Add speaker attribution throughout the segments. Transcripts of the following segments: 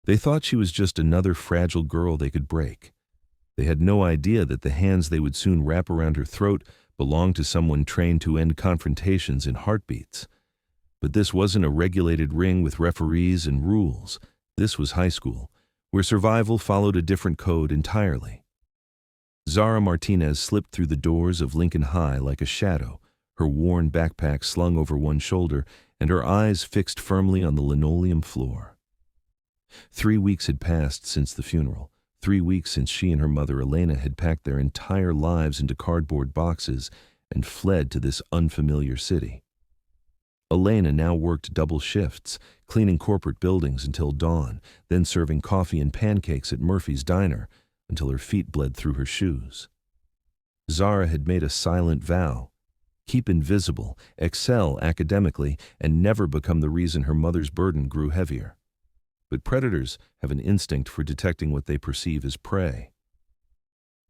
Speaker 1: They thought she was just another fragile girl they could break. They had no idea that the hands they would soon wrap around her throat belonged to someone trained to end confrontations in heartbeats. But this wasn't a regulated ring with referees and rules. This was high school, where survival followed a different code entirely. Zara Martinez slipped through the doors of Lincoln High like a shadow, her worn backpack slung over one shoulder and her eyes fixed firmly on the linoleum floor. 3 weeks had passed since the funeral. 3 weeks since she and her mother Elena had packed their entire lives into cardboard boxes and fled to this unfamiliar city. Elena now worked double shifts, cleaning corporate buildings until dawn, then serving coffee and pancakes at Murphy's Diner until her feet bled through her shoes. Zara had made a silent vow: keep invisible, excel academically, and never become the reason her mother's burden grew heavier. But predators have an instinct for detecting what they perceive as prey.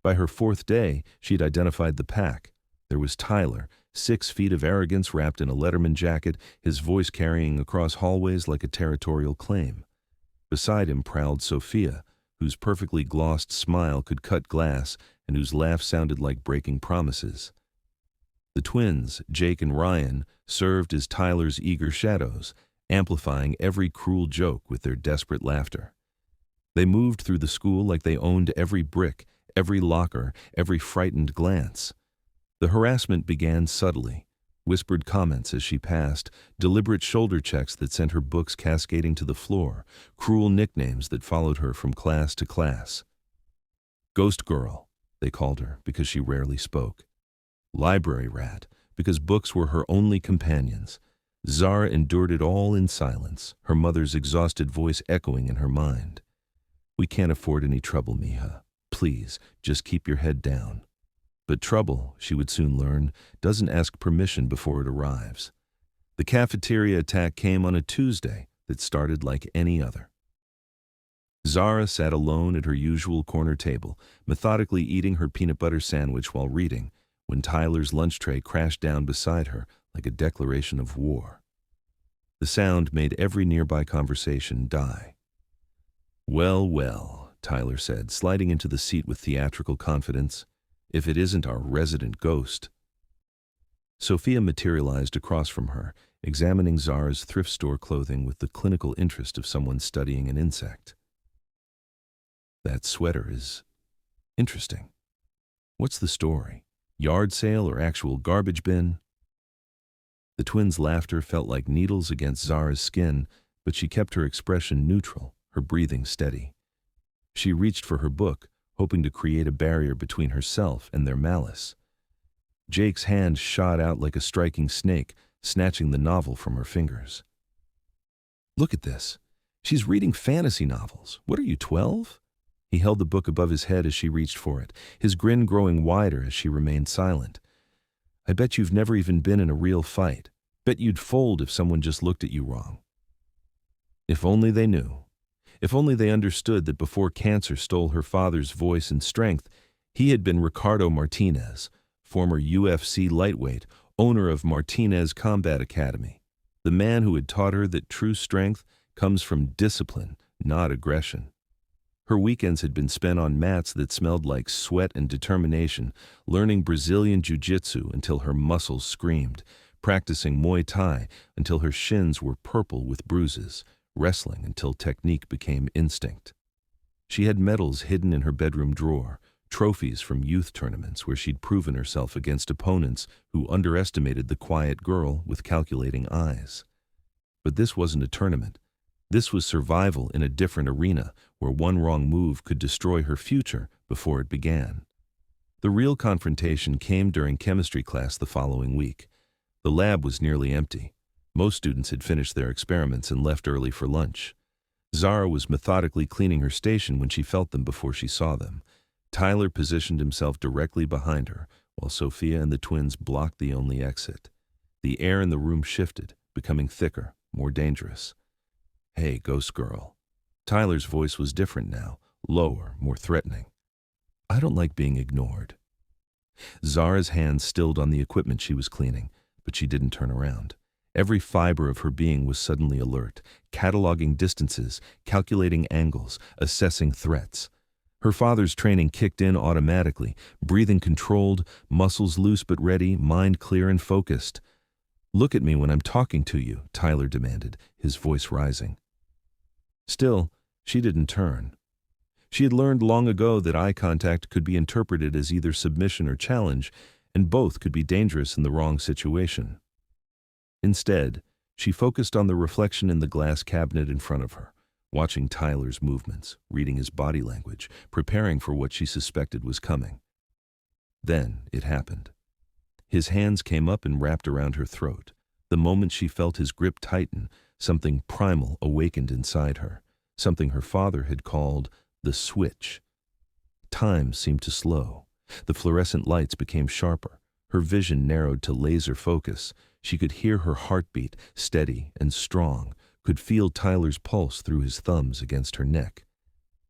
Speaker 1: By her 4th day, she had identified the pack. There was Tyler, 6 feet of arrogance wrapped in a Letterman jacket, his voice carrying across hallways like a territorial claim. Beside him prowled Sophia, whose perfectly glossed smile could cut glass and whose laugh sounded like breaking promises. The twins, Jake and Ryan, served as Tyler's eager shadows, amplifying every cruel joke with their desperate laughter. They moved through the school like they owned every brick, every locker, every frightened glance. The harassment began subtly: whispered comments as she passed, deliberate shoulder checks that sent her books cascading to the floor, cruel nicknames that followed her from class to class. Ghost Girl, they called her because she rarely spoke. Library Rat, because books were her only companions. Zara endured it all in silence, her mother's exhausted voice echoing in her mind. We can't afford any trouble, Mija. Please, just keep your head down. But trouble, she would soon learn, doesn't ask permission before it arrives. The cafeteria attack came on a Tuesday that started like any other. Zara sat alone at her usual corner table, methodically eating her peanut butter sandwich while reading, when Tyler's lunch tray crashed down beside her like a declaration of war. The sound made every nearby conversation die. Well, well, Tyler said, sliding into the seat with theatrical confidence. If it isn't our resident ghost. Sophia materialized across from her, examining Zara's thrift store clothing with the clinical interest of someone studying an insect. That sweater is interesting. What's the story? Yard sale or actual garbage bin? The twins' laughter felt like needles against Zara's skin, but she kept her expression neutral, her breathing steady. She reached for her book, hoping to create a barrier between herself and their malice. Jake's hand shot out like a striking snake, snatching the novel from her fingers. Look at this. She's reading fantasy novels. What are you, 12? He held the book above his head as she reached for it, his grin growing wider as she remained silent. I bet you've never even been in a real fight. Bet you'd fold if someone just looked at you wrong. If only they knew. If only they understood that before cancer stole her father's voice and strength, he had been Ricardo Martinez, former UFC lightweight, owner of Martinez Combat Academy, the man who had taught her that true strength comes from discipline, not aggression. Her weekends had been spent on mats that smelled like sweat and determination, learning Brazilian jiu-jitsu until her muscles screamed, practicing Muay Thai until her shins were purple with bruises, wrestling until technique became instinct. She had medals hidden in her bedroom drawer, trophies from youth tournaments where she'd proven herself against opponents who underestimated the quiet girl with calculating eyes. But this wasn't a tournament. This was survival in a different arena where one wrong move could destroy her future before it began. The real confrontation came during chemistry class the following week. The lab was nearly empty. Most students had finished their experiments and left early for lunch. Zara was methodically cleaning her station when she felt them before she saw them. Tyler positioned himself directly behind her, while Sophia and the twins blocked the only exit. The air in the room shifted, becoming thicker, more dangerous. Hey, ghost girl. Tyler's voice was different now, lower, more threatening. I don't like being ignored. Zara's hands stilled on the equipment she was cleaning, but she didn't turn around. Every fiber of her being was suddenly alert, cataloging distances, calculating angles, assessing threats. Her father's training kicked in automatically, breathing controlled, muscles loose but ready, mind clear and focused. "Look at me when I'm talking to you," Tyler demanded, his voice rising. Still, she didn't turn. She had learned long ago that eye contact could be interpreted as either submission or challenge, and both could be dangerous in the wrong situation. Instead, she focused on the reflection in the glass cabinet in front of her, watching Tyler's movements, reading his body language, preparing for what she suspected was coming. Then it happened. His hands came up and wrapped around her throat. The moment she felt his grip tighten, something primal awakened inside her, something her father had called the switch. Time seemed to slow. The fluorescent lights became sharper. Her vision narrowed to laser focus. She could hear her heartbeat, steady and strong, could feel Tyler's pulse through his thumbs against her neck.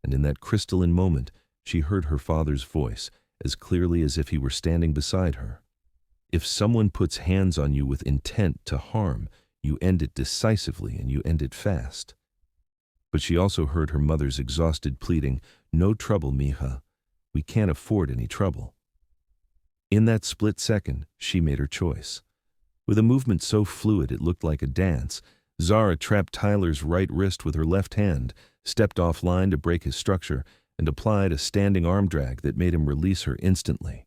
Speaker 1: And in that crystalline moment, she heard her father's voice, as clearly as if he were standing beside her. "If someone puts hands on you with intent to harm, you end it decisively and you end it fast." But she also heard her mother's exhausted pleading, "No trouble, mija. We can't afford any trouble." In that split second, she made her choice. With a movement so fluid it looked like a dance, Zara trapped Tyler's right wrist with her left hand, stepped offline to break his structure, and applied a standing arm drag that made him release her instantly.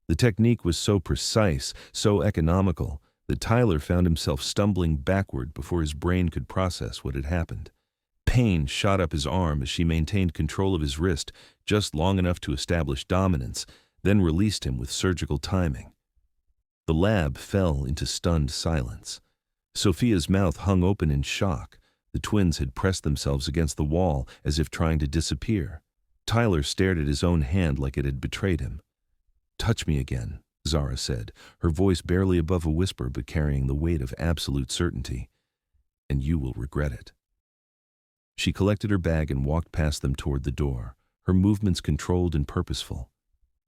Speaker 1: The technique was so precise, so economical, that Tyler found himself stumbling backward before his brain could process what had happened. Pain shot up his arm as she maintained control of his wrist just long enough to establish dominance, then released him with surgical timing. The lab fell into stunned silence. Sophia's mouth hung open in shock. The twins had pressed themselves against the wall as if trying to disappear. Tyler stared at his own hand like it had betrayed him. "Touch me again," Zara said, her voice barely above a whisper but carrying the weight of absolute certainty. "And you will regret it." She collected her bag and walked past them toward the door, her movements controlled and purposeful.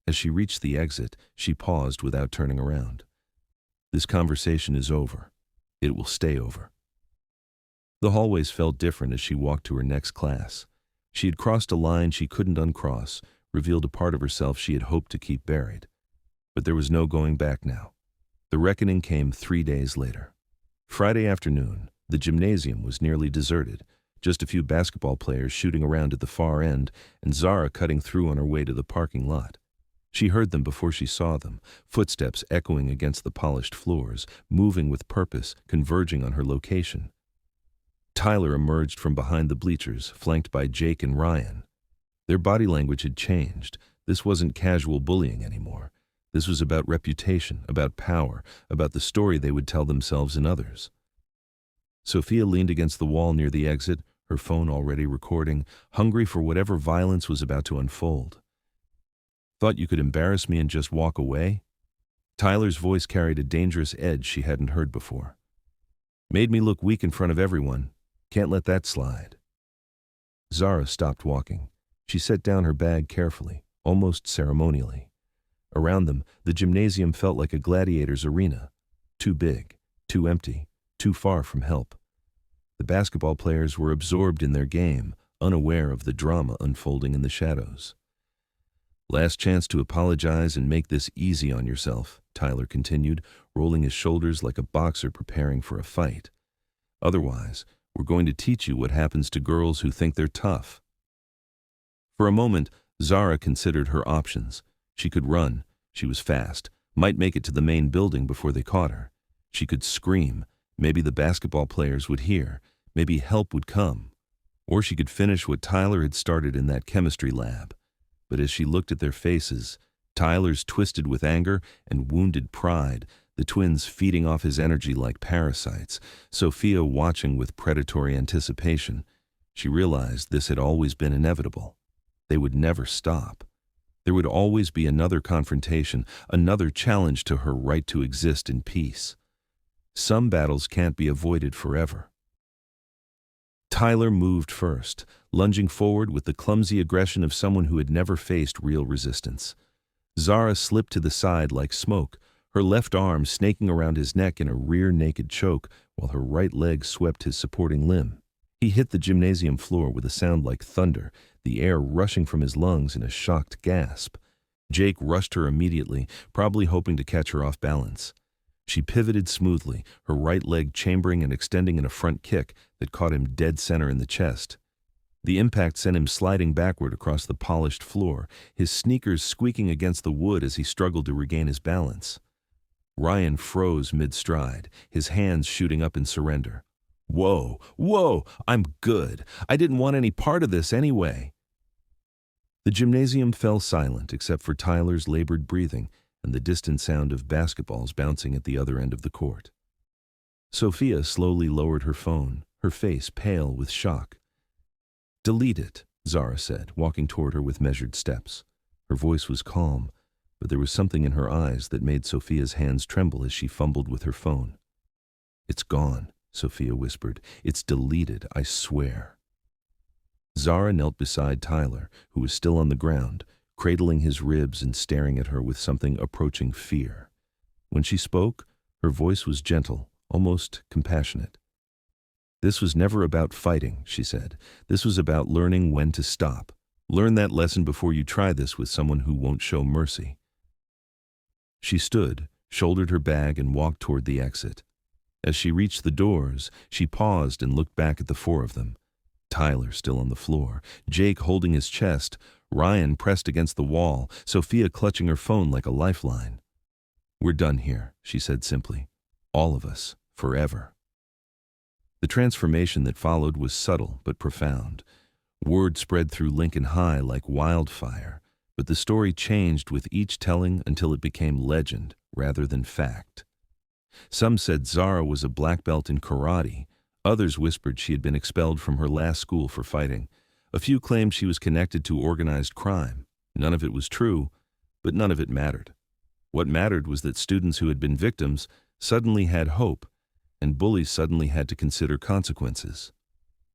Speaker 1: As she reached the exit, she paused without turning around. "This conversation is over. It will stay over." The hallways felt different as she walked to her next class. She had crossed a line she couldn't uncross, revealed a part of herself she had hoped to keep buried. But there was no going back now. The reckoning came 3 days later. Friday afternoon, the gymnasium was nearly deserted, just a few basketball players shooting around at the far end, and Zara cutting through on her way to the parking lot. She heard them before she saw them, footsteps echoing against the polished floors, moving with purpose, converging on her location. Tyler emerged from behind the bleachers, flanked by Jake and Ryan. Their body language had changed. This wasn't casual bullying anymore. This was about reputation, about power, about the story they would tell themselves and others. Sophia leaned against the wall near the exit, her phone already recording, hungry for whatever violence was about to unfold. "Thought you could embarrass me and just walk away?" Tyler's voice carried a dangerous edge she hadn't heard before. "Made me look weak in front of everyone. Can't let that slide." Zara stopped walking. She set down her bag carefully, almost ceremonially. Around them, the gymnasium felt like a gladiator's arena. Too big, too empty, too far from help. The basketball players were absorbed in their game, unaware of the drama unfolding in the shadows. "Last chance to apologize and make this easy on yourself," Tyler continued, rolling his shoulders like a boxer preparing for a fight. "Otherwise, we're going to teach you what happens to girls who think they're tough." For a moment, Zara considered her options. She could run. She was fast, might make it to the main building before they caught her. She could scream. Maybe the basketball players would hear. Maybe help would come. Or she could finish what Tyler had started in that chemistry lab. But as she looked at their faces, Tyler's twisted with anger and wounded pride, the twins feeding off his energy like parasites, Sophia watching with predatory anticipation, she realized this had always been inevitable. They would never stop. There would always be another confrontation, another challenge to her right to exist in peace. Some battles can't be avoided forever. Tyler moved first, lunging forward with the clumsy aggression of someone who had never faced real resistance. Zara slipped to the side like smoke, her left arm snaking around his neck in a rear naked choke while her right leg swept his supporting limb. He hit the gymnasium floor with a sound like thunder, the air rushing from his lungs in a shocked gasp. Jake rushed her immediately, probably hoping to catch her off balance. She pivoted smoothly, her right leg chambering and extending in a front kick that caught him dead center in the chest. The impact sent him sliding backward across the polished floor, his sneakers squeaking against the wood as he struggled to regain his balance. Ryan froze mid-stride, his hands shooting up in surrender. "Whoa, whoa, I'm good. I didn't want any part of this anyway." The gymnasium fell silent except for Tyler's labored breathing and the distant sound of basketballs bouncing at the other end of the court. Sophia slowly lowered her phone, her face pale with shock. "Delete it," Zara said, walking toward her with measured steps. Her voice was calm, but there was something in her eyes that made Sophia's hands tremble as she fumbled with her phone. "It's gone," Sophia whispered. "It's deleted, I swear." Zara knelt beside Tyler, who was still on the ground, cradling his ribs and staring at her with something approaching fear. When she spoke, her voice was gentle, almost compassionate. "This was never about fighting," she said. "This was about learning when to stop. Learn that lesson before you try this with someone who won't show mercy." She stood, shouldered her bag, and walked toward the exit. As she reached the doors, she paused and looked back at the four of them. Tyler still on the floor, Jake holding his chest, Ryan pressed against the wall, Sophia clutching her phone like a lifeline. "We're done here," she said simply. "All of us, forever." The transformation that followed was subtle but profound. Word spread through Lincoln High like wildfire, but the story changed with each telling until it became legend rather than fact. Some said Zara was a black belt in karate. Others whispered she had been expelled from her last school for fighting. A few claimed she was connected to organized crime. None of it was true, but none of it mattered. What mattered was that students who had been victims suddenly had hope, and bullies suddenly had to consider consequences.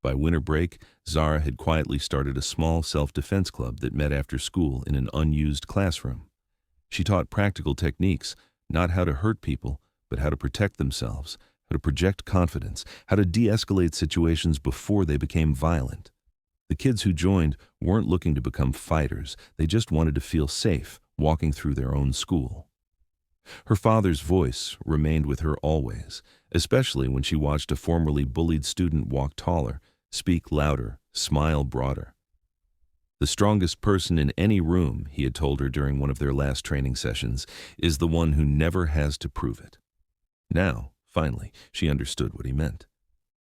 Speaker 1: By winter break, Zara had quietly started a small self-defense club that met after school in an unused classroom. She taught practical techniques, not how to hurt people, but how to protect themselves, how to project confidence, how to de-escalate situations before they became violent. The kids who joined weren't looking to become fighters, they just wanted to feel safe walking through their own school. Her father's voice remained with her always, especially when she watched a formerly bullied student walk taller, speak louder, smile broader. "The strongest person in any room," he had told her during one of their last training sessions, "is the one who never has to prove it." Now, finally, she understood what he meant.